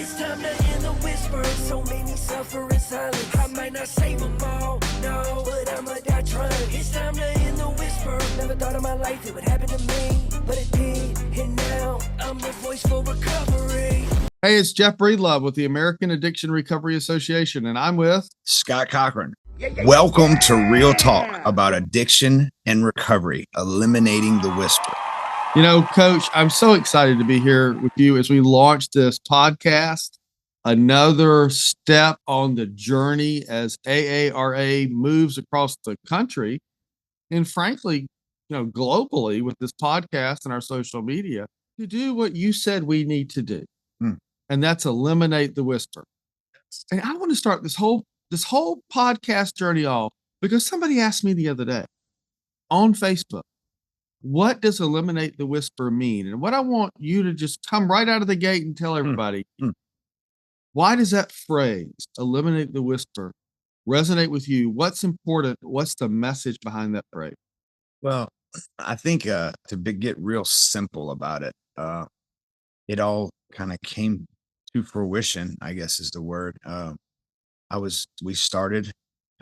It's time to end the whisper. So many suffer in silence. I might not save them all, no, but I'ma die trying. It's time to end the whisper. Never thought in my life it would happen to me, but it did, and now I'm the voice for recovery. Hey, it's Jeff Breedlove with the American Addiction Recovery Association, and I'm with Scott Cochran. Welcome to Real Talk about addiction and recovery, eliminating the whisper. You know, Coach, I'm so excited to be here with you as we launch this podcast. Another step on the journey as AARA moves across the country and frankly, globally with this podcast and our social media to do what you said we need to do. And that's eliminate the whisper. And I want to start this whole podcast journey off because somebody asked me the other day on Facebook, what does eliminate the whisper mean? And what I want you to just come right out of the gate and tell everybody, why does that phrase, eliminate the whisper, resonate with you? What's important? What's the message behind that phrase? Well, I think to get real simple about it, it all kind of came to fruition, I guess is the word. We started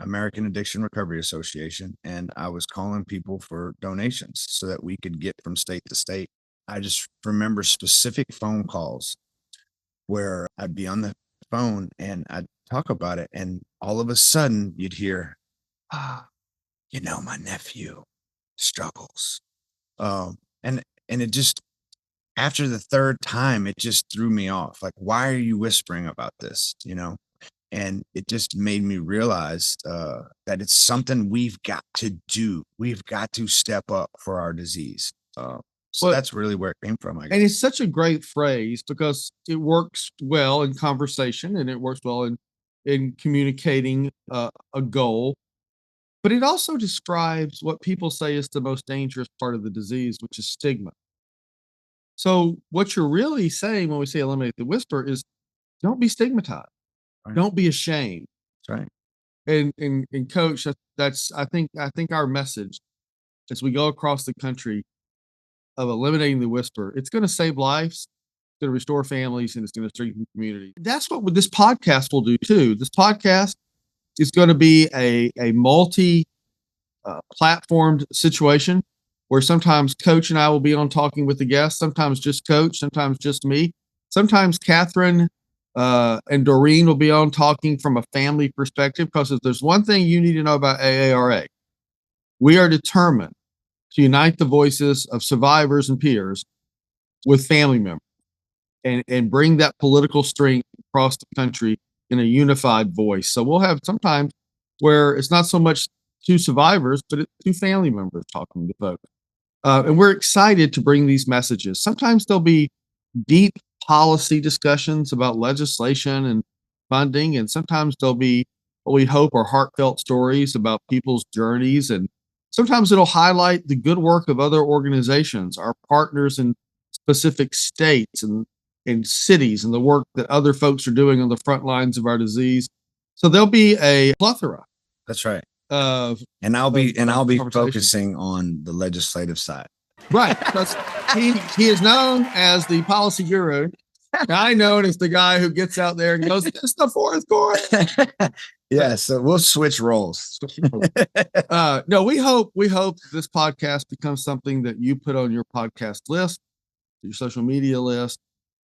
American Addiction Recovery Association, and I was calling people for donations so that we could get from state to state. I just remember specific phone calls where I'd be on the phone and I'd talk about it, and all of a sudden you'd hear, my nephew struggles. And it just, after the third time, it just threw me off. Like, why are you whispering about this? And it just made me realize that it's something we've got to do. We've got to step up for our disease. So that's really where it came from, I guess. And it's such a great phrase because it works well in conversation and it works well in communicating a goal. But it also describes what people say is the most dangerous part of the disease, which is stigma. So what you're really saying when we say eliminate the whisper is don't be stigmatized. Right. Don't be ashamed. That's right. And Coach, that's I think our message as we go across the country of eliminating the whisper, it's going to save lives, it's going to restore families, and it's going to strengthen community. That's what this podcast will do too. This podcast is going to be a multi platformed situation where sometimes Coach and I will be on talking with the guests, sometimes just Coach, sometimes just me, sometimes Catherine and Doreen will be on talking from a family perspective, because if there's one thing you need to know about AARA, we are determined to unite the voices of survivors and peers with family members and bring that political strength across the country in a unified voice. So we'll have sometimes where it's not so much two survivors, but it's two family members talking to folks. And we're excited to bring these messages. Sometimes there'll be deep policy discussions about legislation and funding, and sometimes there'll be what we hope are heartfelt stories about people's journeys, and sometimes it'll highlight the good work of other organizations, our partners in specific states and in cities, and the work that other folks are doing on the front lines of our disease. So there'll be a plethora. That's right. And I'll be focusing on the legislative side. Right. Because he is known as the policy guru. I know as the guy who gets out there and goes, it's the fourth quarter. Yeah, so we'll switch roles. No, we hope this podcast becomes something that you put on your podcast list, your social media list,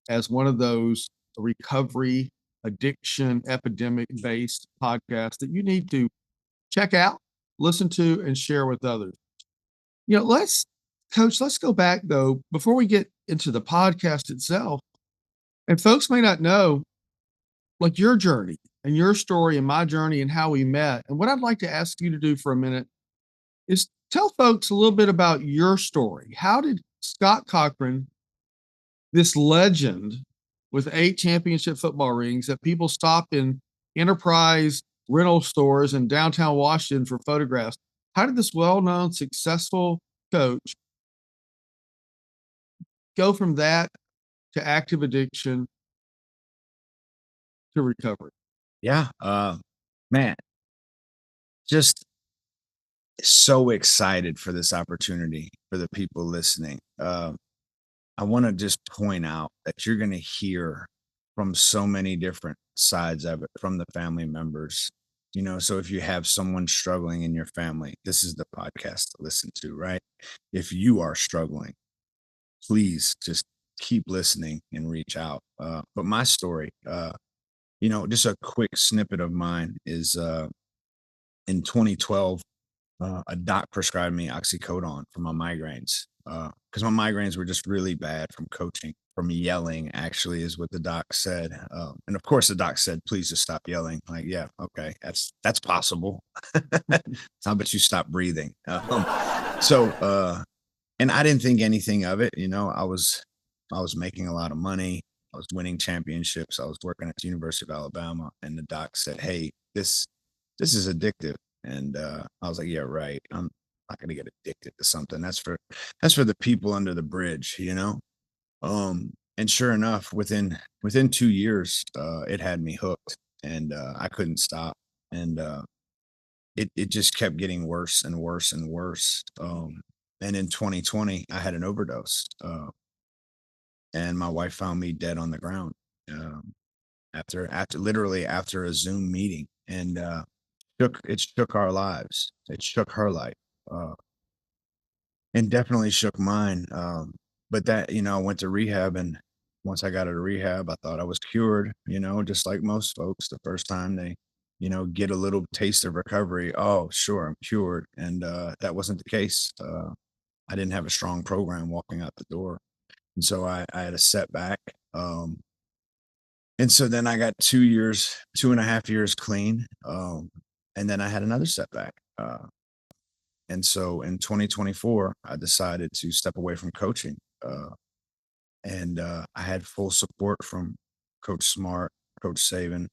as one of those recovery, addiction, epidemic-based podcasts that you need to check out, listen to, and share with others. Let's go back though, before we get into the podcast itself. And folks may not know, like, your journey and your story and my journey and how we met. And what I'd like to ask you to do for a minute is tell folks a little bit about your story. How did Scott Cochran, this legend with 8 championship football rings that people stop in enterprise rental stores in downtown Washington for photographs, how did this well-known, successful coach go from that to active addiction to recovery? Yeah. Man, just so excited for this opportunity for the people listening. I want to just point out that you're going to hear from so many different sides of it, from the family members. So if you have someone struggling in your family, this is the podcast to listen to, right? If you are struggling, please just keep listening and reach out. But my story, just a quick snippet of mine is in 2012, a doc prescribed me oxycodone for my migraines because my migraines were just really bad from coaching, from yelling, actually, is what the doc said. And of course, the doc said, please just stop yelling. Like, yeah, okay, that's possible. How about you stop breathing? And I didn't think anything of it. I was making a lot of money. I was winning championships. I was working at the University of Alabama, and the doc said, "Hey, this is addictive." And I was like, "Yeah, right. I'm not gonna get addicted to something. That's for the people under the bridge." And sure enough, within 2 years, it had me hooked, and I couldn't stop. And it just kept getting worse and worse and worse. And in 2020, I had an overdose, and my wife found me dead on the ground after a Zoom meeting, and it shook our lives. It shook her life, uh, and definitely shook mine. But I went to rehab, and once I got out of rehab, I thought I was cured. Just like most folks, the first time they get a little taste of recovery, oh, sure, I'm cured. And that wasn't the case. I didn't have a strong program walking out the door. And so I had a setback. And so then I got 2 years, 2.5 years clean. And then I had another setback. And so in 2024, I decided to step away from coaching. And I had full support from Coach Smart, Coach Saban,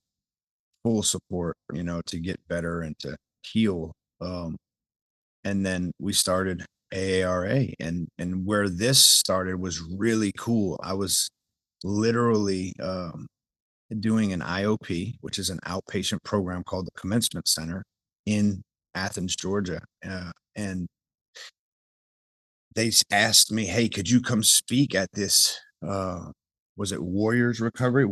full support, to get better and to heal. And then we started AARA, and where this started was really cool. I was literally doing an IOP, which is an outpatient program called the Commencement Center in Athens, Georgia. And they asked me, "Hey, could you come speak at this?" Was it Warriors for Recovery?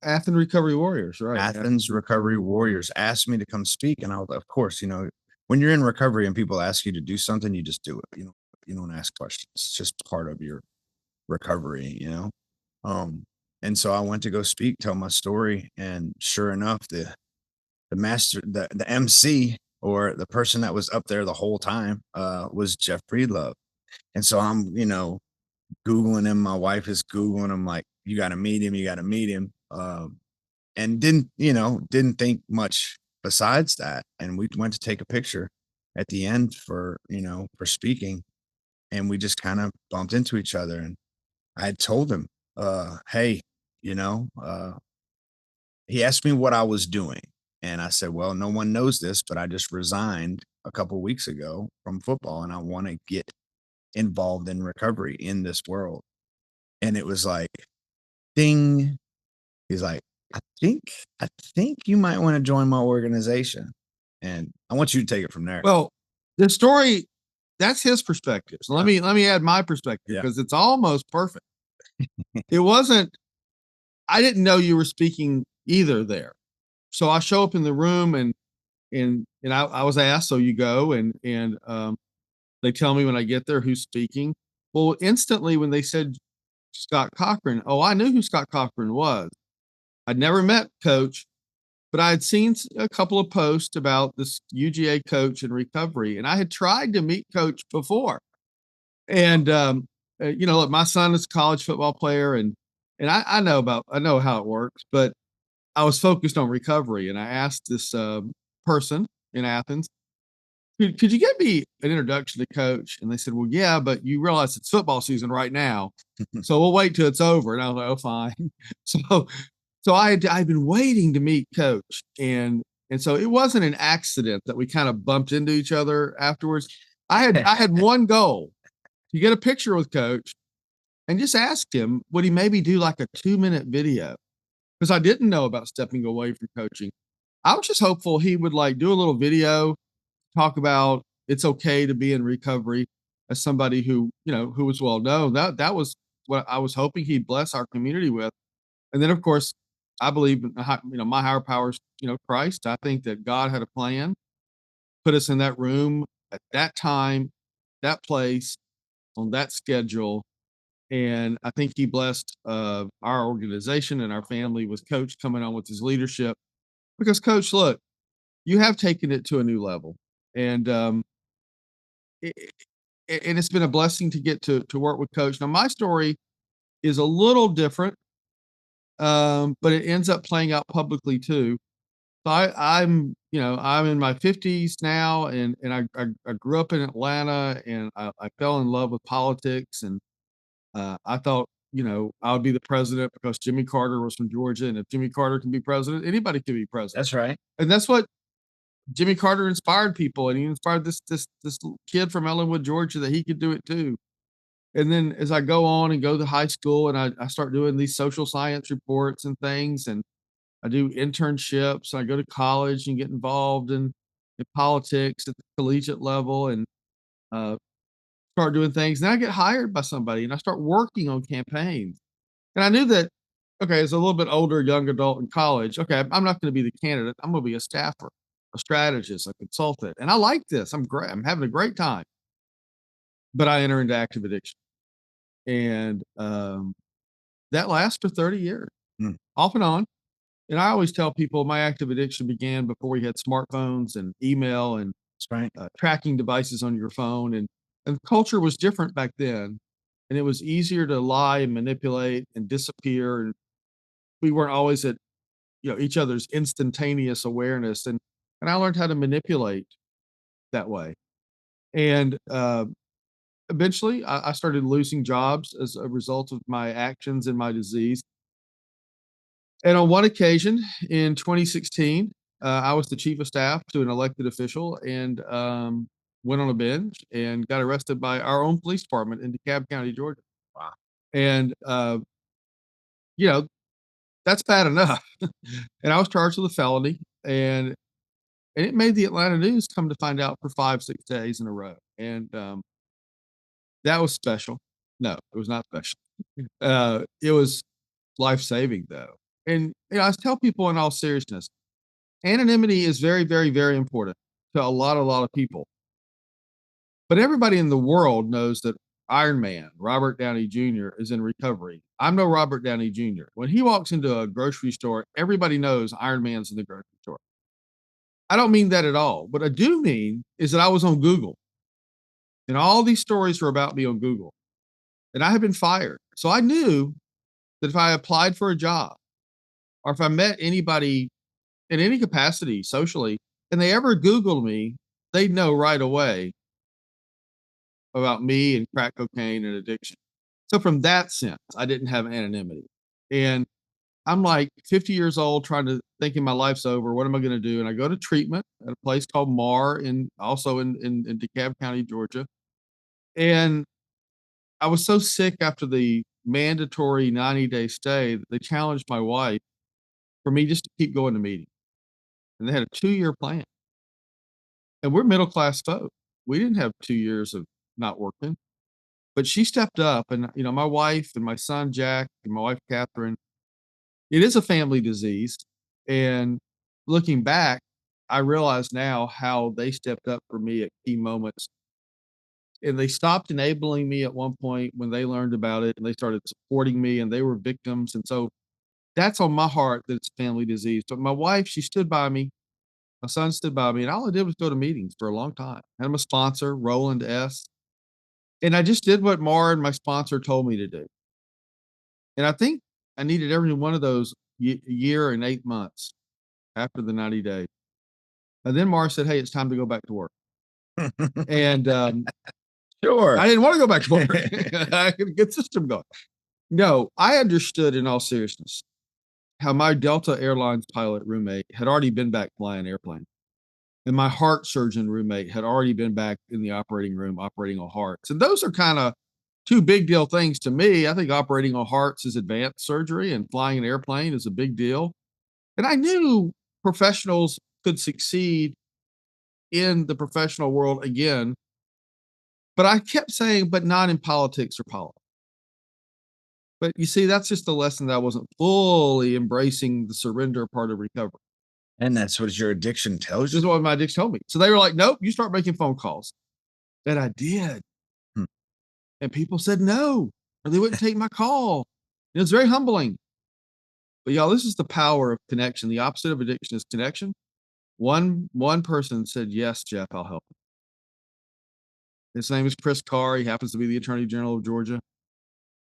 Athens Recovery Warriors, right? Athens Recovery Warriors asked me to come speak, and I was, of course, when you're in recovery and people ask you to do something, you just do it. You don't ask questions. It's just part of your recovery. And so I went to go speak, tell my story, and sure enough, the MC, or the person that was up there the whole time, was Jeff Breedlove. And so I'm, Googling him. My wife is Googling him, like, you got to meet him. You got to meet him. And didn't think much besides that. And we went to take a picture at the end for speaking. And we just kind of bumped into each other. And I had told him, hey, he asked me what I was doing. And I said, well, no one knows this, but I just resigned a couple weeks ago from football, and I want to get involved in recovery in this world. And it was like, ding. He's like, I think you might want to join my organization. And I want you to take it from there. Well, the story, that's his perspective. So let me add my perspective, because it's almost perfect. It wasn't, I didn't know you were speaking either there. So I show up in the room, and I was asked, so you go, and they tell me when I get there who's speaking. Well, instantly when they said Scott Cochran, I knew who Scott Cochran was. I'd never met Coach, but I had seen a couple of posts about this UGA coach in recovery, and I had tried to meet Coach before. And look, my son is a college football player, and I know how it works, but I was focused on recovery, and I asked this person in Athens, could you get me an introduction to Coach? And they said, well, yeah, but you realize it's football season right now, so we'll wait till it's over. And I was like, oh, fine. So I'd been waiting to meet Coach, and so it wasn't an accident that we kind of bumped into each other afterwards. I had one goal, to get a picture with Coach and just ask him, would he maybe do like a 2-minute video? Because I didn't know about stepping away from coaching. I was just hopeful he would like do a little video, talk about it's okay to be in recovery, as somebody who was well known. That was what I was hoping he'd bless our community with. And then, of course, I believe in, my higher powers, Christ. I think that God had a plan, put us in that room at that time, that place, on that schedule. And I think he blessed our organization and our family with Coach coming on with his leadership. Because, Coach, look, you have taken it to a new level. And it, and it's been a blessing to get to work with Coach. Now, my story is a little different, but it ends up playing out publicly too. So I'm in my 50s now, and I grew up in Atlanta, and I fell in love with politics, and I thought I would be the president because Jimmy Carter was from Georgia, and if Jimmy Carter can be president, anybody can be president. That's right. And that's what Jimmy Carter inspired people, and he inspired this little kid from Ellenwood, Georgia, that he could do it too. And then as I go on and go to high school, and I start doing these social science reports and things, and I do internships, and I go to college and get involved in politics at the collegiate level, and uh, start doing things. Then I get hired by somebody, and I start working on campaigns. And I knew that, okay, as a little bit older young adult in college, okay, I'm not going to be the candidate. I'm going to be a staffer, a strategist, a consultant. And I like this. I'm great. I'm having a great time. But I enter into active addiction. And that lasts for 30 years, off and on. And I always tell people my active addiction began before we had smartphones and email and That's right. tracking devices on your phone. And culture was different back then. And it was easier to lie and manipulate and disappear. And we weren't always at each other's instantaneous awareness. And I learned how to manipulate that way. And eventually I started losing jobs as a result of my actions and my disease. And on one occasion in 2016, I was the chief of staff to an elected official, and went on a binge and got arrested by our own police department in DeKalb County, Georgia. Wow. And you know that's bad enough. And I was charged with a felony, and it made the Atlanta news, come to find out, for 5-6 days in a row. And that was special. No, it was not special. It was life-saving, though. And I tell people in all seriousness, anonymity is very, very, very important to a lot of people. But everybody in the world knows that Iron Man, Robert Downey Jr., is in recovery. I'm no Robert Downey Jr. When he walks into a grocery store, everybody knows Iron Man's in the grocery store. I don't mean that at all. What I do mean is that I was on Google, and all these stories were about me on Google, and I had been fired. So I knew that if I applied for a job, or if I met anybody in any capacity socially, and they ever Googled me, they'd know right away about me and crack cocaine and addiction. So from that sense, I didn't have anonymity. And I'm like 50 years old, thinking my life's over. What am I going to do? And I go to treatment at a place called MAR, also in DeKalb County, Georgia. And I was so sick after the mandatory 90-day stay that they challenged my wife for me just to keep going to meetings. And they had a 2-year plan. And we're middle-class folk. We didn't have 2 years of not working. But she stepped up, and my wife and my son Jack and my wife Catherine, it is a family disease. And looking back, I realize now how they stepped up for me at key moments. And they stopped enabling me at one point when they learned about it, and they started supporting me, and they were victims. And so that's on my heart, that it's family disease. But my wife, she stood by me. My son stood by me, and all I did was go to meetings for a long time. I had him a sponsor, Roland S. And I just did what Mara and my sponsor told me to do. And I think I needed every one of those year and 8 months after the 90 days. And then Mara said, "Hey, it's time to go back to work." And Sure. I didn't want to go back to work. I could get a good system going. No, I understood in all seriousness how my Delta Airlines pilot roommate had already been back flying airplanes. And my heart surgeon roommate had already been back in the operating room operating on hearts. And those are kind of two big deal things to me. I think operating on hearts is advanced surgery, and flying an airplane is a big deal. And I knew professionals could succeed in the professional world again. But I kept saying, but not in politics or politics. But you see, that's just a lesson that I wasn't fully embracing the surrender part of recovery. And that's what your addiction tells This is you. what my addiction told me. So they were like, nope, you start making phone calls. And I did. Hmm. And people said no, or they wouldn't take my call. And it's very humbling. But y'all, this is the power of connection. The opposite of addiction is connection. One person said, yes, Jeff, I'll help you. His name is Chris Carr. He happens to be the Attorney General of Georgia.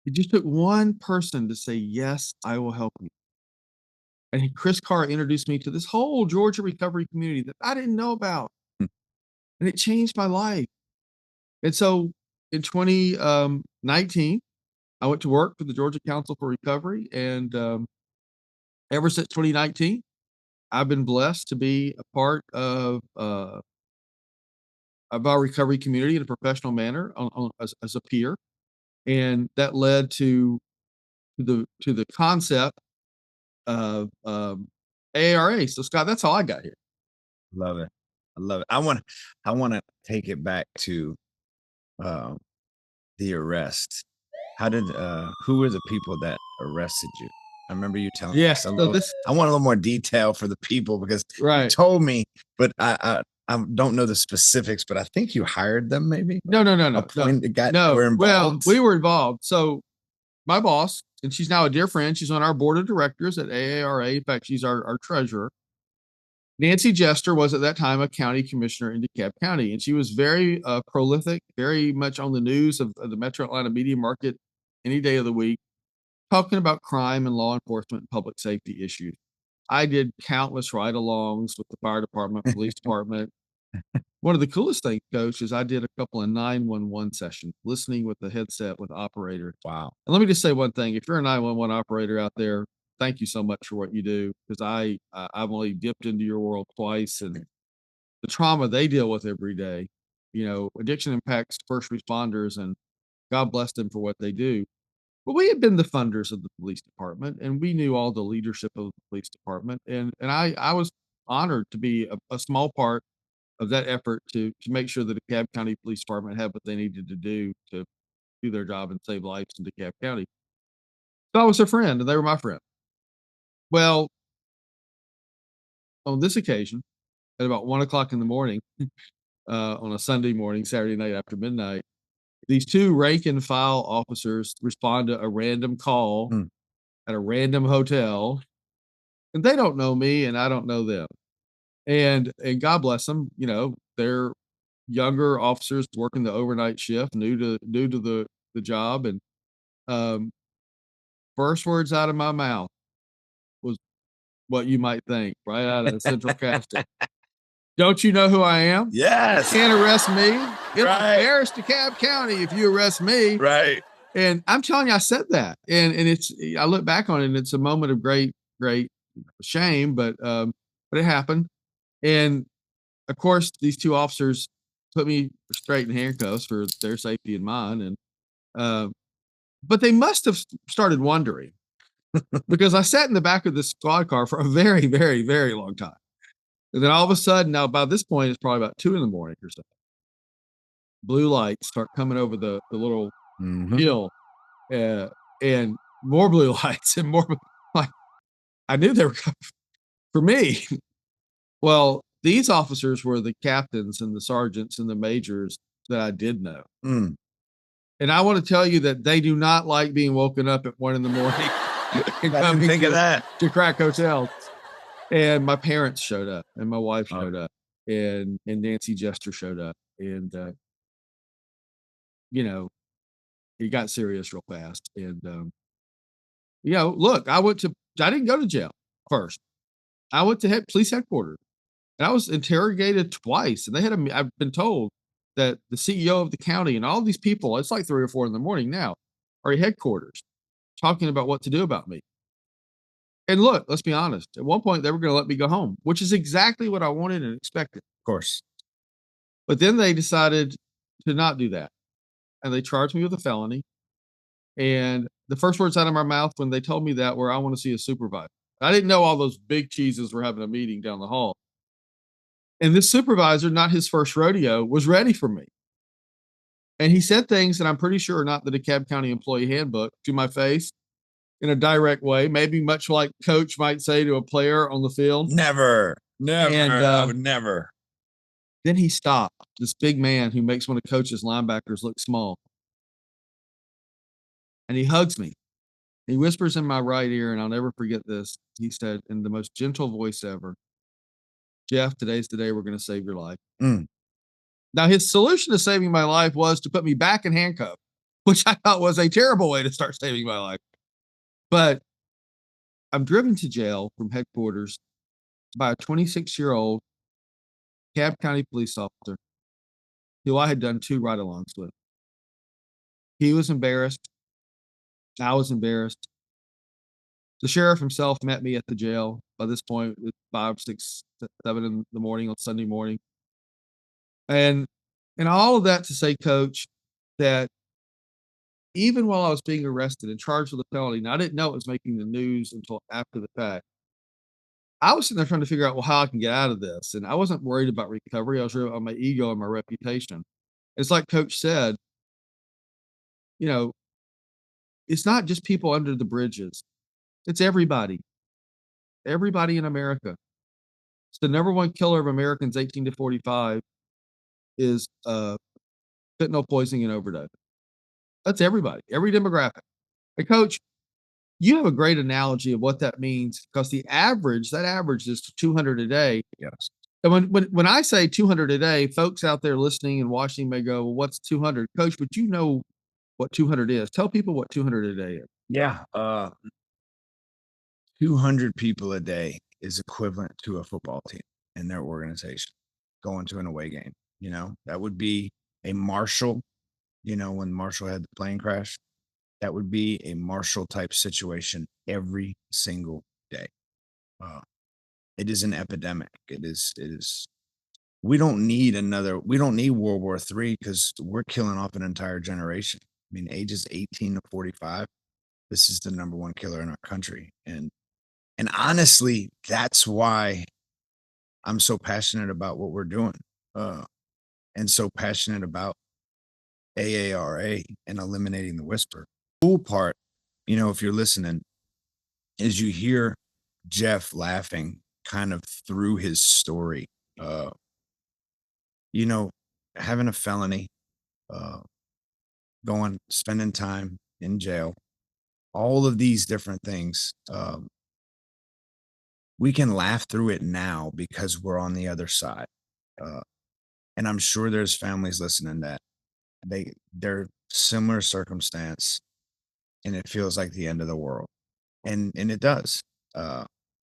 It just took one person to say, yes, I will help you. And Chris Carr introduced me to this whole Georgia recovery community that I didn't know about. Hmm. And it changed my life. And so in 2019, I went to work for the Georgia Council for Recovery. And ever since 2019, I've been blessed to be a part of our recovery community in a professional manner as a peer. And that led to the concept of AARA. So Scott, that's all I got here. Love it. I love it. I want to take it back to the arrest. How did who were the people that arrested you? I remember you telling Yes. us a So little, this I want a little more detail for the people because you right. told me, but I don't know the specifics, but I think you hired them maybe. No. Were Well, involved. we were involved. So my boss, and she's now a dear friend, she's on our board of directors at AARA. In fact, she's our treasurer. Nancy Jester was at that time a county commissioner in DeKalb County, and she was very prolific, very much on the news of the Metro Atlanta media market any day of the week, talking about crime and law enforcement and public safety issues. I did countless ride-alongs with the fire department, police department. One of the coolest things, Coach, is I did a couple of 911 sessions, listening with the headset with operators. Wow. And let me just say one thing: if you're a 911 operator out there, thank you so much for what you do, because I've only dipped into your world twice, and the trauma they deal with every day. Addiction impacts first responders, and God bless them for what they do. But we had been the funders of the police department, and we knew all the leadership of the police department, and I was honored to be a small part of that effort to make sure that the DeKalb County Police Department had what they needed to do their job and save lives in DeKalb County. So I was their friend, and they were my friend. Well, on this occasion, at about 1:00 in the morning, on a Sunday morning, Saturday night after midnight, these two rank and file officers respond to a random call Hmm. at a random hotel, and they don't know me, and I don't know them. And God bless them, they're younger officers working the overnight shift, new to the job, and first words out of my mouth was what you might think, right out of Central Casting. Don't you know who I am? Yes. Can't arrest me. It's Right. Paris, DeKalb County if you arrest me. Right. And I'm telling you, I said that, and I look back on it, and it's a moment of great shame, but it happened. And of course, these two officers put me straight in handcuffs for their safety and mine, and but they must have started wondering because I sat in the back of this squad car for a very, very, very long time. And then all of a sudden, now by this point, it's probably about 2 in the morning or so. Blue lights start coming over the little hill, and more blue lights and more. Like, I knew they were coming for me. Well, these officers were the captains and the sergeants and the majors that I did know. Mm. And I want to tell you that they do not like being woken up at 1 in the morning and I didn't think of that. to crack hotels. And my parents showed up, and my wife showed up, and Nancy Jester showed up, and it got serious real fast. And look, I didn't go to jail first. I went to police headquarters, and I was interrogated twice. And I've been told that the CEO of the county and all these people, it's like 3 or 4 in the morning now, are at headquarters talking about what to do about me. And look, let's be honest. At one point, they were going to let me go home, which is exactly what I wanted and expected. Of course. But then they decided to not do that, and they charged me with a felony. And the first words out of my mouth when they told me that were, "I want to see a supervisor." I didn't know all those big cheeses were having a meeting down the hall. And this supervisor, not his first rodeo, was ready for me. And he said things that I'm pretty sure are not the DeKalb County Employee Handbook to my face. in a direct way, maybe much like coach might say to a player on the field. Never. And, I would never. Then he stopped, this big man who makes one of coach's linebackers look small. And he hugs me. He whispers in my right ear, and I'll never forget this. He said in the most gentle voice ever, "Jeff, today's the day we're going to save your life." Now, his solution to saving my life was to put me back in handcuffs, which I thought was a terrible way to start saving my life. But I'm driven to jail from headquarters by a 26-year-old Cab County police officer who I had done 2 ride-alongs with. He was embarrassed. I was embarrassed. The sheriff himself met me at the jail. By this point, it's 5, 6, 7 in the morning on Sunday morning. And all of that to say, Coach, that even while I was being arrested and charged with a felony, and I didn't know it was making the news until after the fact, I was sitting there trying to figure out, well, how I can get out of this. And I wasn't worried about recovery. I was worried about my ego and my reputation. It's like Coach said, you know, it's not just people under the bridges. It's everybody. Everybody in America. So the number one killer of Americans 18 to 45 is fentanyl poisoning and overdose. That's everybody, every demographic. And Coach, you have a great analogy of what that means, because that average is 200 a day. Yes. And when I say 200 a day, folks out there listening and watching may go, well, what's 200? Coach, but you know what 200 is. Tell people what 200 a day is. Yeah. 200 people a day is equivalent to a football team in their organization going to an away game. You know, that would be a Marshall, you know, when Marshall had the plane crash, that would be a Marshall type situation every single day. It is an epidemic. It is, we don't need World War III, because we're killing off an entire generation. I mean, ages 18 to 45, this is the number one killer in our country. And honestly, that's why I'm so passionate about what we're doing, and so passionate about AARA and eliminating the whisper. Cool part, you know, if you're listening, is you hear Jeff laughing kind of through his story. You know, having a felony, spending time in jail, all of these different things. We can laugh through it now because we're on the other side. And I'm sure there's families listening that they're similar circumstance, and it feels like the end of the world. And it does.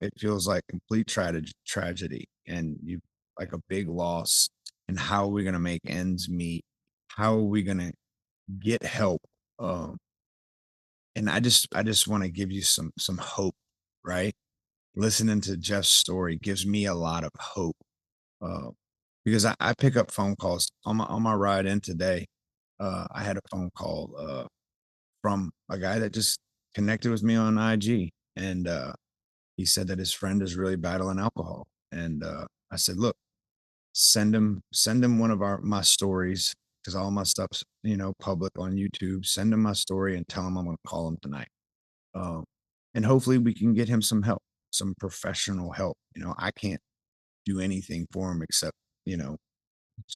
It feels like complete tragedy, and you like a big loss. And how are we going to make ends meet? How are we going to get help? And I just want to give you some hope, right? Listening to Jeff's story gives me a lot of hope, because I pick up phone calls on my ride in today. I had a phone call from a guy that just connected with me on IG, and he said that his friend is really battling alcohol. And I said, look, send him one of my stories, because all my stuff's, you know, public on YouTube. Send him my story and tell him I'm going to call him tonight. And hopefully we can get him some help, some professional help. You know, I can't do anything for him except, you know,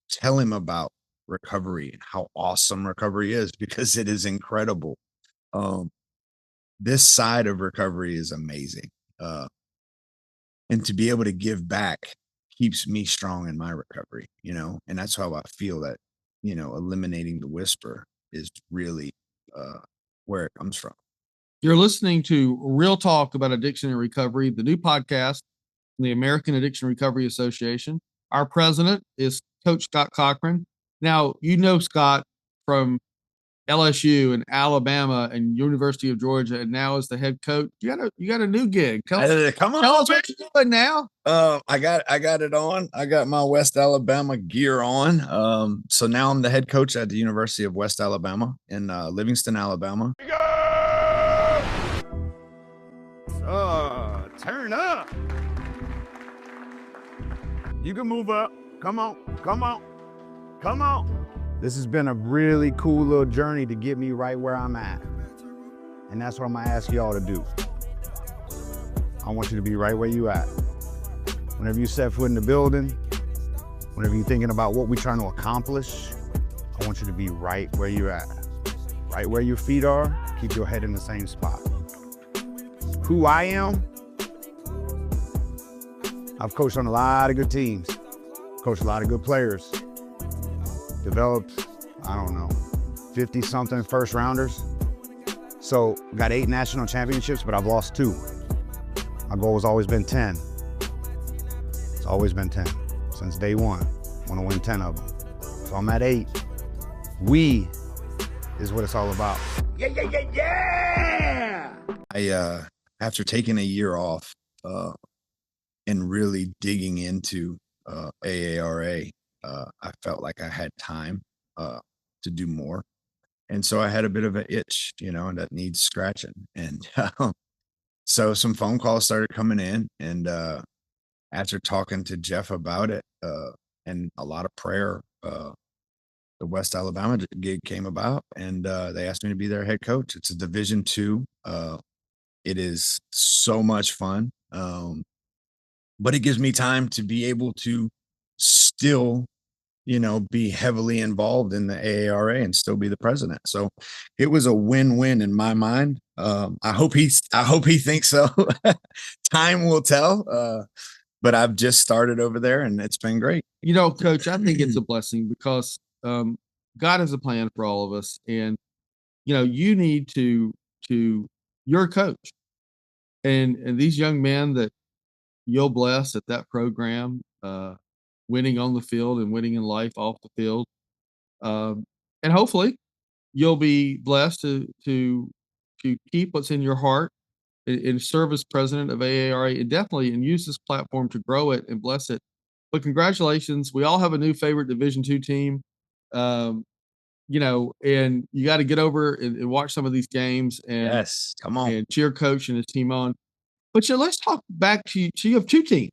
tell him about recovery and how awesome recovery is, because it is incredible. This side of recovery is amazing. And to be able to give back keeps me strong in my recovery, you know, and that's how I feel that, you know, eliminating the whisper is really where it comes from. You're listening to Real Talk about Addiction and Recovery, the new podcast from the American Addiction Recovery Association. Our president is Coach Scott Cochran. Now, you know Scott from LSU and Alabama and University of Georgia, and now as the head coach. You got a new gig. Come on, tell us what you're doing now. I got it on. I got my West Alabama gear on. So now I'm the head coach at the University of West Alabama in Livingston, Alabama. Turn up. You can move up. Come on. This has been a really cool little journey to get me right where I'm at. And that's what I'm gonna ask y'all to do. I want you to be right where you at. Whenever you set foot in the building, whenever you're thinking about what we're trying to accomplish, I want you to be right where you're at. Right where your feet are, keep your head in the same spot. Who I am, I've coached on a lot of good teams, coached a lot of good players, developed, I don't know, 50-something first rounders. So got 8 national championships, but I've lost 2. My goal has always been 10. It's always been 10 since day one. I want to win 10 of them. So I'm at 8. We is what it's all about. Yeah. After taking a year off and really digging into AARA, I felt like I had time to do more. And so I had a bit of an itch, and that needs scratching. And so some phone calls started coming in. And after talking to Jeff about it and a lot of prayer, the West Alabama gig came about, and they asked me to be their head coach. It's a Division II. It is so much fun, but it gives me time to be able to still, be heavily involved in the AARA and still be the president. So it was a win-win in my mind. I hope he thinks so. Time will tell. But I've just started over there, and it's been great. Coach, I think it's a blessing because God has a plan for all of us, and you need to you're a coach, and these young men that you'll bless at that program, winning on the field and winning in life off the field, and hopefully you'll be blessed to keep what's in your heart and serve as president of AARA, and use this platform to grow it and bless it. But congratulations. We all have a new favorite Division II team. And you got to get over and watch some of these games and Yes, come on. and cheer coach and his team on. But let's talk back to you have 2 teams,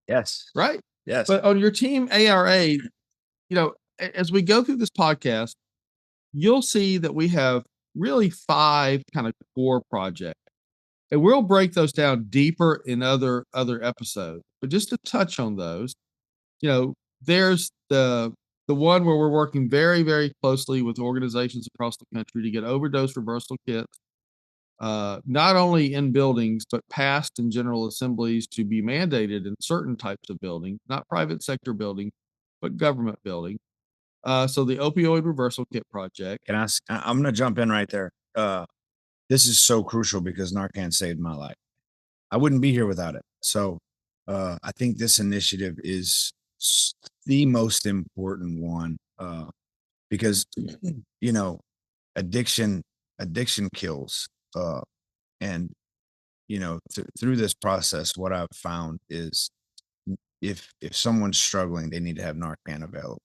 Yes. right? Yes. But on your team ARA, as we go through this podcast, you'll see that we have really 5 kind of core projects. And we'll break those down deeper in other episodes. But just to touch on those, there's the one where we're working very, very closely with organizations across the country to get overdose reversal kits, not only in buildings, but past and general assemblies to be mandated in certain types of buildings, not private sector building, but government building. So the opioid reversal kit project. I'm going to jump in right there. This is so crucial because Narcan saved my life. I wouldn't be here without it. So I think this initiative is the most important one because, addiction kills. And, through this process, what I've found is if someone's struggling, they need to have Narcan available.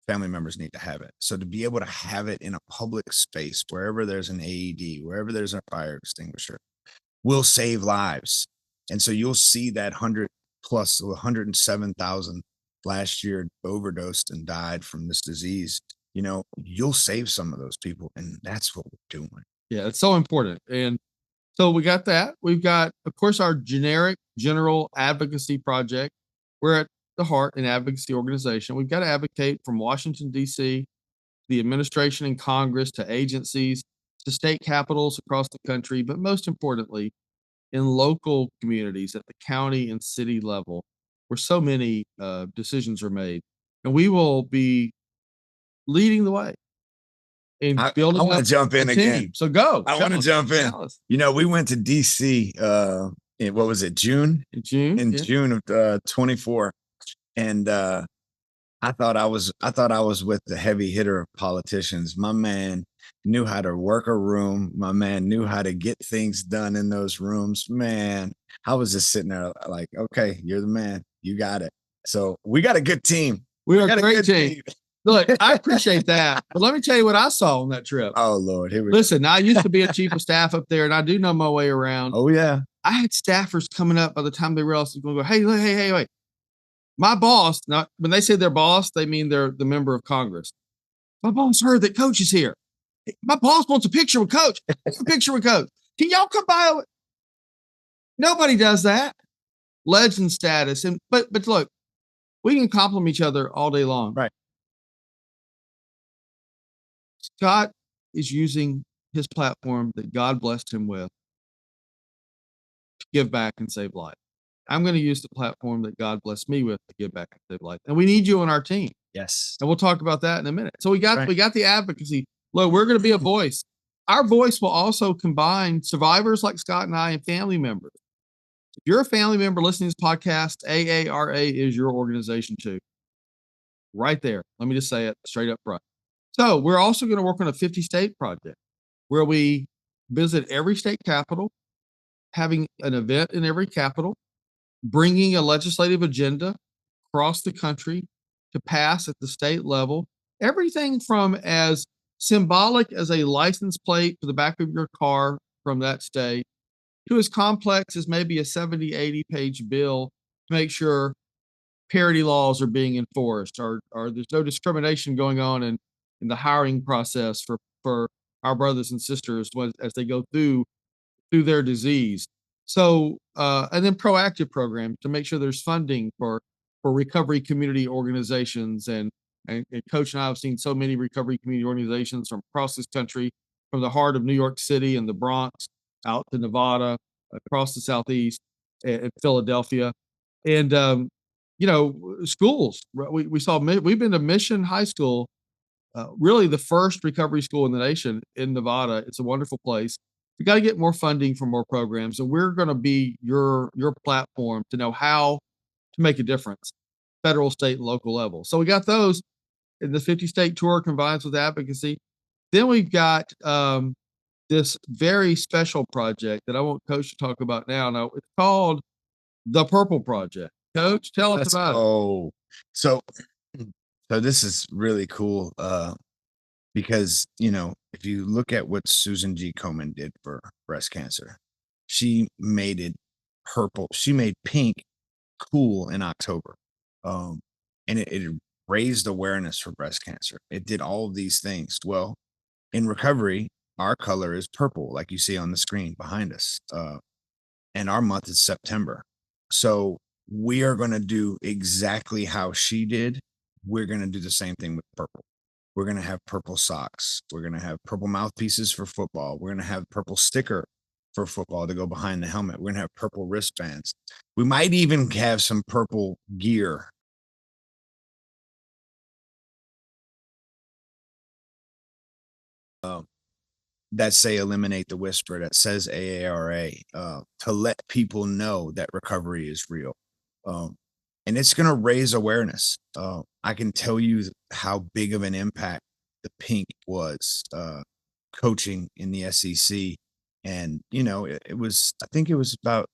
Family members need to have it. So to be able to have it in a public space, wherever there's an AED, wherever there's a fire extinguisher, will save lives. And so you'll see that 107,000 last year overdosed and died from this disease. You'll save some of those people, and that's what we're doing. Yeah, it's so important. And so we got that. We've got, of course, our general advocacy project. We're at the heart an advocacy organization. We've got to advocate from Washington, D.C., the administration and Congress, to agencies, to state capitals across the country, but most importantly, in local communities at the county and city level, where so many decisions are made. And we will be leading the way. I want to jump in again. So go. I want to jump in. We went to DC in what was it, June? In June. In June of 24. And I thought I was with the heavy hitter of politicians. My man knew how to work a room. My man knew how to get things done in those rooms. Man, I was just sitting there like, okay, you're the man. You got it. So we got a good team. We are a great team. Look, I appreciate that. But let me tell you what I saw on that trip. Oh, Lord. Here we Listen, I used to be a chief of staff up there, and I do know my way around. Oh, yeah. I had staffers coming up by the time they realized going to go, hey, wait. My boss, not when they say their boss, they mean they're the member of Congress. My boss heard that coach is here. My boss wants a picture with Coach. A picture with Coach. Can y'all come by? Nobody does that. Legend status. But look, we can compliment each other all day long. Right. Scott is using his platform that God blessed him with to give back and save life. I'm going to use the platform that God blessed me with to give back and save life. And we need you on our team. Yes. And we'll talk about that in a minute. So we got the advocacy. Look, we're going to be a voice. Our voice will also combine survivors like Scott and I and family members. If you're a family member listening to this podcast, AARA is your organization too. Right there. Let me just say it straight up front. So we're also going to work on a 50-state project where we visit every state capital, having an event in every capital, bringing a legislative agenda across the country to pass at the state level. Everything from as symbolic as a license plate for the back of your car from that state to as complex as maybe a 70, 80-page bill to make sure parity laws are being enforced or there's no discrimination going on in the hiring process for our brothers and sisters as they go through their disease. So, and then proactive programs to make sure there's funding for recovery community organizations. And Coach and I have seen so many recovery community organizations from across this country, from the heart of New York City and the Bronx out to Nevada, across the Southeast and Philadelphia. And, schools, we saw, we've been to Mission High School, really the first recovery school in the nation in Nevada. It's a wonderful place. We got to get more funding for more programs, and we're going to be your platform to know how to make a difference, federal, state, and local level. So we got those in the 50-state tour combines with advocacy. Then we've got this very special project that I want Coach to talk about now. Now it's called the Purple Project. Coach, tell us about it. Oh, so this is really cool. Because, if you look at what Susan G. Komen did for breast cancer, she made it purple. She made pink cool in October. And it raised awareness for breast cancer. It did all of these things. Well, in recovery, our color is purple, like you see on the screen behind us. And our month is September. So we are going to do exactly how she did. We're going to do the same thing with purple. We're going to have purple socks. We're going to have purple mouthpieces for football. We're going to have purple sticker for football to go behind the helmet. We're going to have purple wristbands. We might even have some purple gear. That say eliminate the whisper, that says AARA, to let people know that recovery is real. And it's going to raise awareness. I can tell you how big of an impact the pink was coaching in the SEC. And, it was, I think it was about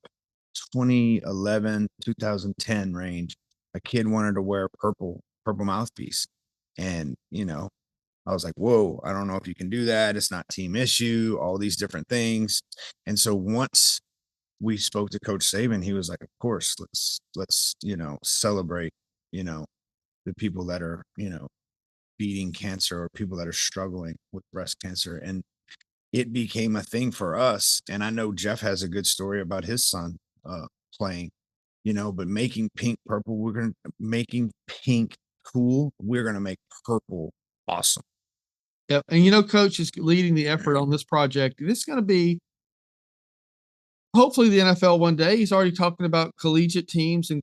2011, 2010 range. A kid wanted to wear purple mouthpiece. And, I was like, whoa, I don't know if you can do that. It's not team issue, all these different things. And so once we spoke to Coach Saban, he was like, of course, let's, celebrate, the people that are, beating cancer or people that are struggling with breast cancer. And it became a thing for us. And I know Jeff has a good story about his son playing, but making pink purple, making pink cool. We're going to make purple awesome. Yep. And Coach is leading the effort on this project. This is going to be hopefully the NFL one day. He's already talking about collegiate teams and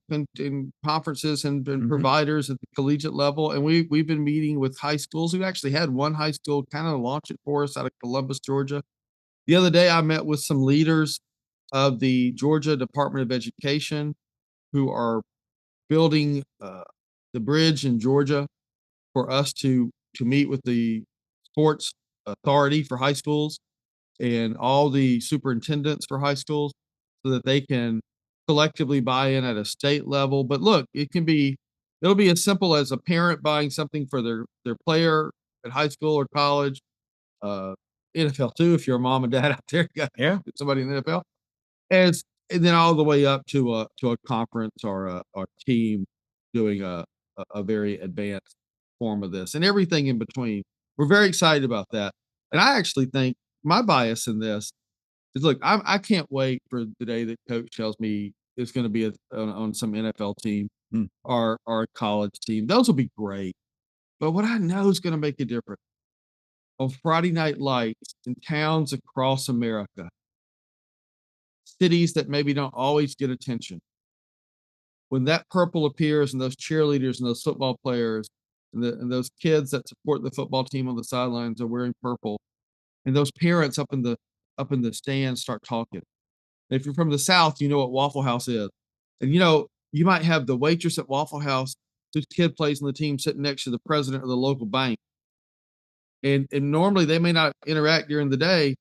conferences and providers at the collegiate level. And we've been meeting with high schools. We've actually had one high school kind of launch it for us out of Columbus, Georgia. The other day, I met with some leaders of the Georgia Department of Education who are building the bridge in Georgia for us to meet with the sports authority for high schools and all the superintendents for high schools so that they can collectively buy in at a state level. But look, it'll be as simple as a parent buying something for their player at high school or college, NFL too, if you're a mom and dad out there, you got somebody in the NFL, and then all the way up to a conference or a team doing a very advanced form of this and everything in between. We're very excited about that. And I actually think my bias in this is, look, I can't wait for the day that coach tells me it's going to be on some NFL team Hmm. or a college team. Those will be great. But what I know is going to make a difference on Friday night lights in towns across America, cities that maybe don't always get attention. When that purple appears and those cheerleaders and those football players and those kids that support the football team on the sidelines are wearing purple, and those parents up in the stands start talking. If you're from the South, you know what Waffle House is. And you might have the waitress at Waffle House whose kid plays on the team sitting next to the president of the local bank. And normally they may not interact during the day,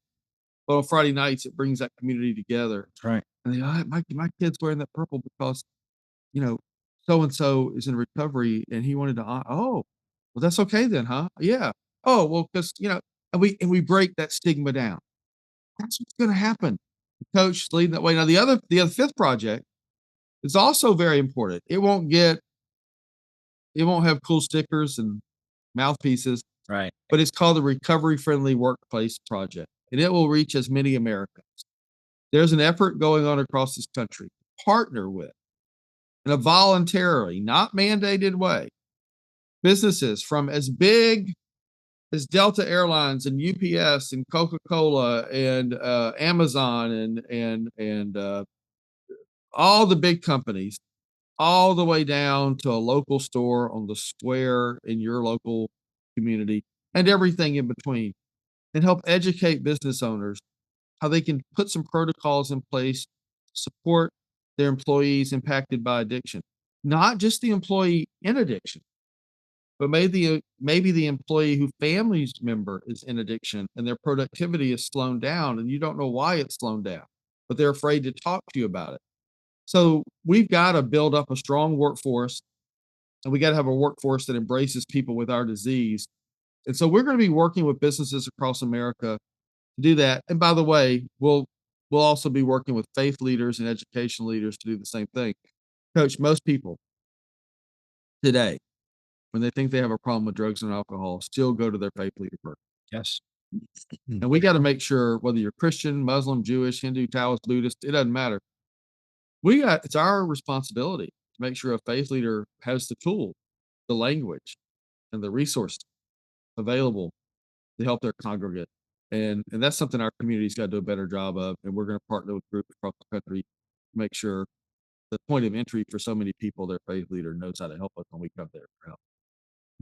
but on Friday nights it brings that community together. That's right. And they, my kid's wearing that purple because so and so is in recovery and he wanted to. Oh, well, that's okay then, huh? Yeah. Oh, well, because and we break that stigma down. That's what's going to happen. The coach is leading that way. Now, the other fifth project is also very important. It won't have cool stickers and mouthpieces, Right. but it's called the Recovery Friendly Workplace Project, and it will reach as many Americans. There's an effort going on across this country to partner with, in a voluntarily, not mandated way, businesses from as big as Delta Airlines and UPS and Coca-Cola and Amazon and all the big companies, all the way down to a local store on the square in your local community and everything in between, and help educate business owners how they can put some protocols in place to support their employees impacted by addiction. Not just the employee in addiction, but maybe the employee whose family's member is in addiction and their productivity is slowed down and you don't know why it's slowed down, but they're afraid to talk to you about it. So we've got to build up a strong workforce, and we got to have a workforce that embraces people with our disease. And so we're going to be working with businesses across America to do that. And by the way, we'll also be working with faith leaders and education leaders to do the same thing. Coach, most people today, when they think they have a problem with drugs and alcohol, still go to their faith leader first. Yes. And we got to make sure, whether you're Christian, Muslim, Jewish, Hindu, Taoist, Buddhist, it doesn't matter. It's our responsibility to make sure a faith leader has the tool, the language, and the resources available to help their congregate. And that's something our community's got to do a better job of. And we're going to partner with groups across the country to make sure the point of entry for so many people, their faith leader knows how to help us when we come there for help.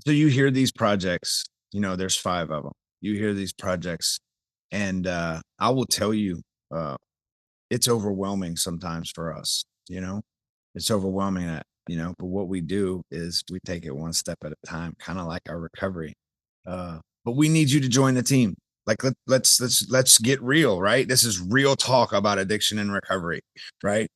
So you hear these projects, there's 5 of them. You hear these projects, and I will tell you, it's overwhelming sometimes for us. It's overwhelming but what we do is we take it one step at a time, kind of like our recovery. But we need you to join the team. Like let's get real, right? This is real talk about addiction and recovery, right?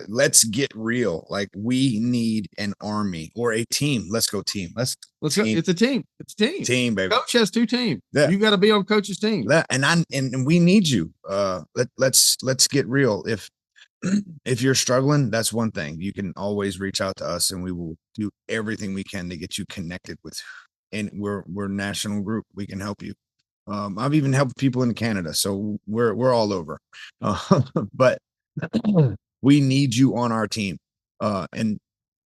Let's get real. Like, we need an army or a team. Let's go team. Let's go. Team. It's a team. It's a team. Team, baby. Coach has 2 teams. Yeah. You got to be on coach's team. And we need you. Let's get real. If you're struggling, that's one thing. You can always reach out to us, and we will do everything we can to get you connected with. And we're a national group. We can help you. I've even helped people in Canada, so we're all over. But we need you on our team. And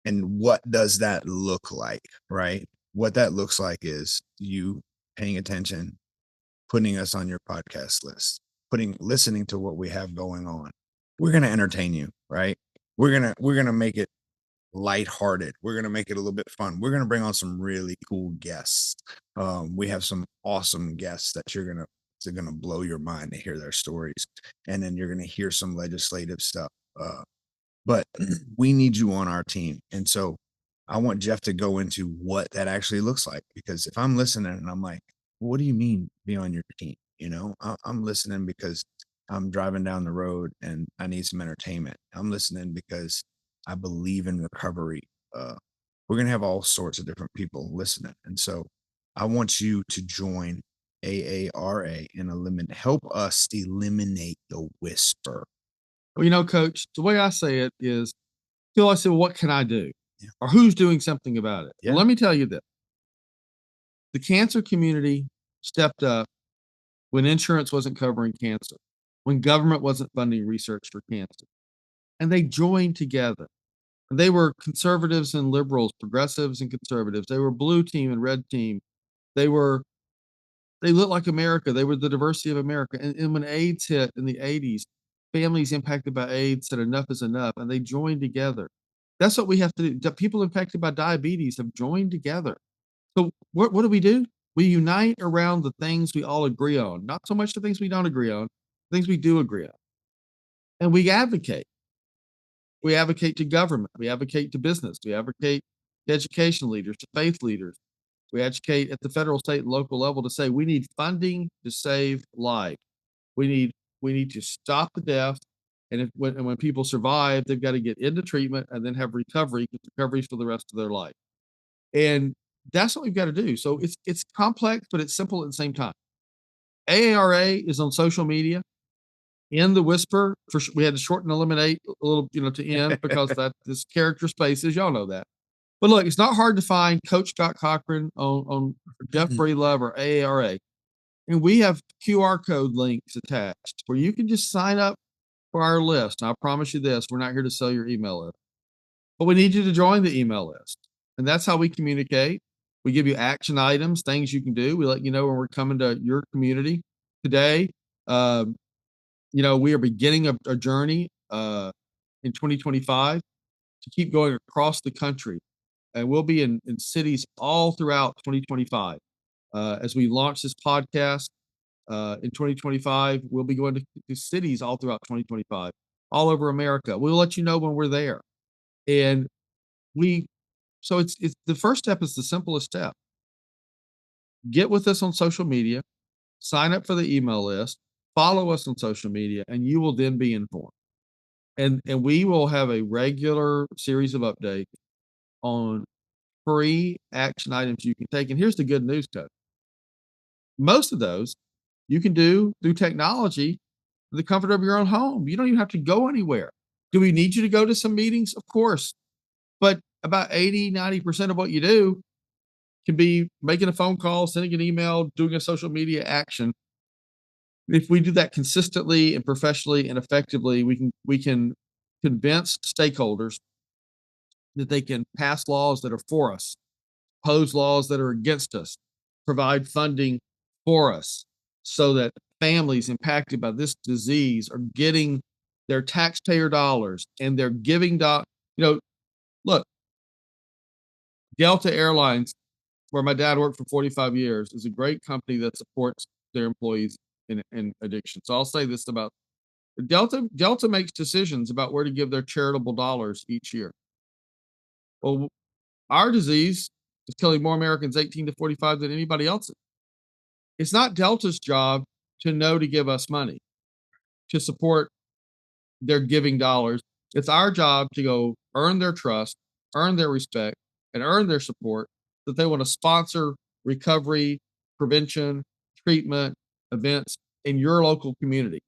what does that look like, right? What that looks like is you paying attention, putting us on your podcast list, listening to what we have going on. We're going to entertain you, right? We're going to make it lighthearted. We're going to make it a little bit fun. We're going to bring on some really cool guests. We have some awesome guests that they're going to blow your mind to hear their stories. And then you're going to hear some legislative stuff. But we need you on our team. And so I want Jeff to go into what that actually looks like, because if I'm listening and I'm like, what do you mean be on your team? I'm listening because I'm driving down the road and I need some entertainment. I'm listening because I believe in recovery. We're going to have all sorts of different people listening. And so I want you to join AARA and help us eliminate the whisper. Well, Coach, the way I say it is, I said, what can I do? Yeah. Or who's doing something about it? Yeah. Well, let me tell you this. The cancer community stepped up when insurance wasn't covering cancer, when government wasn't funding research for cancer. And they joined together. And they were conservatives and liberals, progressives and conservatives. They were blue team and red team. They looked like America. They were the diversity of America. And when AIDS hit in the 80s, families impacted by AIDS said enough is enough, and they joined together. That's what we have to do. The people impacted by diabetes have joined together. So what do? We unite around the things we all agree on, not so much the things we don't agree on, things we do agree on. And we advocate. We advocate to government. We advocate to business. We advocate to education leaders, to faith leaders. We advocate at the federal, state, and local level to say we need funding to save life. We need to stop the death. And when people survive, they've got to get into treatment and then have recovery for the rest of their life. And that's what we've got to do. So it's complex, but it's simple at the same time. AARA is on social media. In the Whisper, we had to shorten and eliminate a little, to end because that this character spaces, y'all know that. But look, it's not hard to find Coach Scott Cochran on Jeff Breedlove or AARA. And we have QR code links attached where you can just sign up for our list. And I promise you this, we're not here to sell your email list, but we need you to join the email list. And that's how we communicate. We give you action items, things you can do. We let you know when we're coming to your community. Today, we are beginning a journey in 2025 to keep going across the country. And we'll be in cities all throughout 2025. As we launch this podcast in 2025, we'll be going to cities all throughout 2025, all over America. We'll let you know when we're there. And so it's the first step is the simplest step. Get with us on social media, sign up for the email list, follow us on social media, and you will then be informed. And we will have a regular series of updates on free action items you can take. And here's the good news, Coach. Most of those you can do through technology, the comfort of your own home. You don't even have to go anywhere. Do we need you to go to some meetings? Of course. But about 80-90% of what you do can be making a phone call, sending an email, doing a social media action. If we do that consistently and professionally and effectively, we can convince stakeholders that they can pass laws that are for us, oppose laws that are against us, provide funding for us so that families impacted by this disease are getting their taxpayer dollars and they're giving, look, Delta Airlines, where my dad worked for 45 years, is a great company that supports their employees in addiction. So I'll say this about Delta makes decisions about where to give their charitable dollars each year. Well, our disease is killing more Americans 18 to 45 than anybody else's. It's not Delta's job to know to give us money to support their giving dollars. It's our job to go earn their trust, earn their respect, and earn their support that they want to sponsor recovery, prevention, treatment, events in your local community.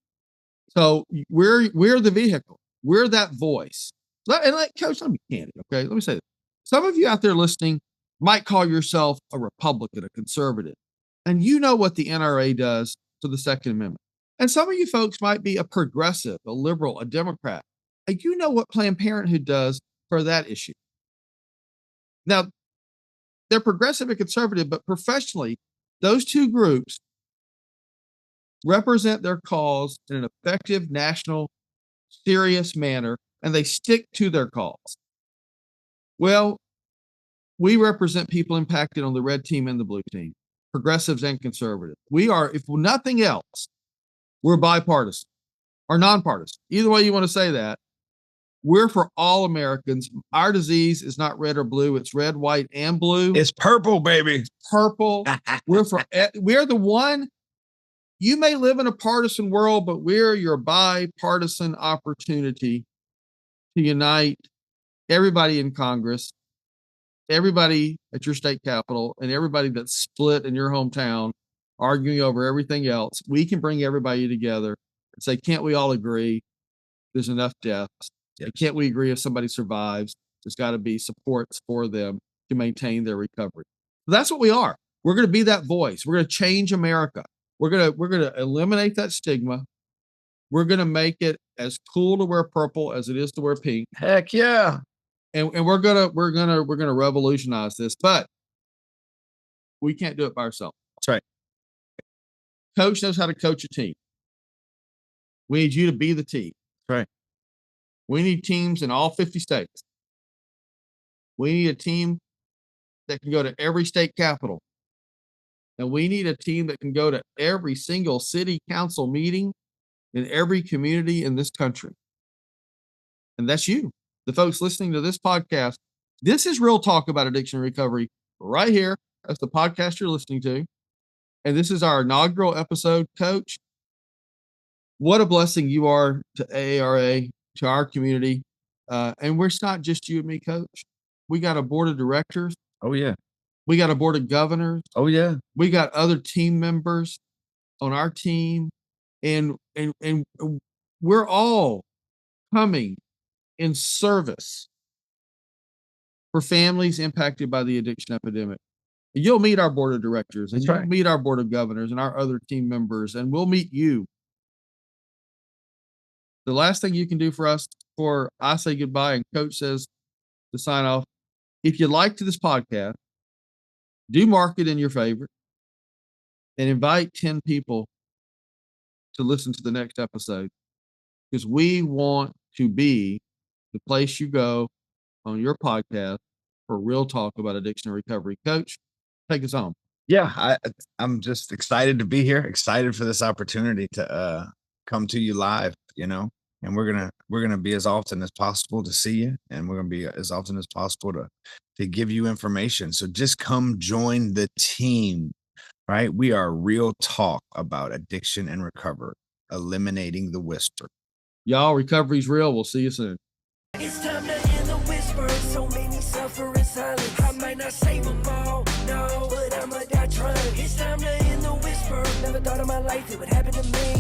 So we're the vehicle. We're that voice. Coach, let me be candid, okay? Let me say this. Some of you out there listening might call yourself a Republican, a conservative, and you know what the NRA does to the Second Amendment. And some of you folks might be a progressive, a liberal, a Democrat, and you know what Planned Parenthood does for that issue. Now, they're progressive and conservative, but professionally, those two groups represent their cause in an effective, national, serious manner, and they stick to their cause. Well, we represent people impacted on the red team and the blue team, progressives and conservatives. We are, if nothing else, we're bipartisan or nonpartisan. Either way you want to say that, we're for all Americans. Our disease is not red or blue. It's red, white, and blue. It's purple, baby. It's purple. We're the one. You may live in a partisan world, but we're your bipartisan opportunity to unite everybody in Congress, everybody at your state capitol, and everybody that's split in your hometown, arguing over everything else. We can bring everybody together and say, can't we all agree there's enough deaths? Yes. Can't we agree if somebody survives, there's got to be supports for them to maintain their recovery? So that's what we are. We're going to be that voice. We're going to change America. We're gonna eliminate that stigma. We're gonna make it as cool to wear purple as it is to wear pink. Heck yeah. And we're gonna revolutionize this, but we can't do it by ourselves. That's right. Coach knows how to coach a team. We need you to be the team. That's right. We need teams in all 50 states. We need a team that can go to every state capital. And we need a team that can go to every single city council meeting in every community in this country. And that's you, the folks listening to this podcast. This is Real Talk About Addiction and Recovery right here. That's the podcast you're listening to. And this is our inaugural episode. Coach, what a blessing you are to AARA, to our community. And it's not just you and me, Coach. We got a board of directors. Oh, yeah. We got a board of governors. Oh, yeah. We got other team members on our team. And we're all coming in service for families impacted by the addiction epidemic. You'll meet our board of directors, and you'll meet our board of governors and our other team members, and we'll meet you. The last thing you can do for us before I say goodbye and Coach says to sign off, if you liked this podcast, do mark it in your favorite and invite 10 people to listen to the next episode, because we want to be the place you go on your podcast for real talk about addiction and recovery. Coach, take us home. Yeah, I'm just excited to be here, excited for this opportunity to come to you live, and we're gonna be as often as possible to see you, and we're gonna be as often as possible to give you information. So just come join the team, right? We are Real Talk About Addiction and Recovery, eliminating the whisper. Y'all, recovery's real. We'll see you soon. It's time to end the whisper. So many suffer in silence. I might not save them all, no, but I'ma die trying. It's time to end the whisper. Never thought in my life it would happen to me.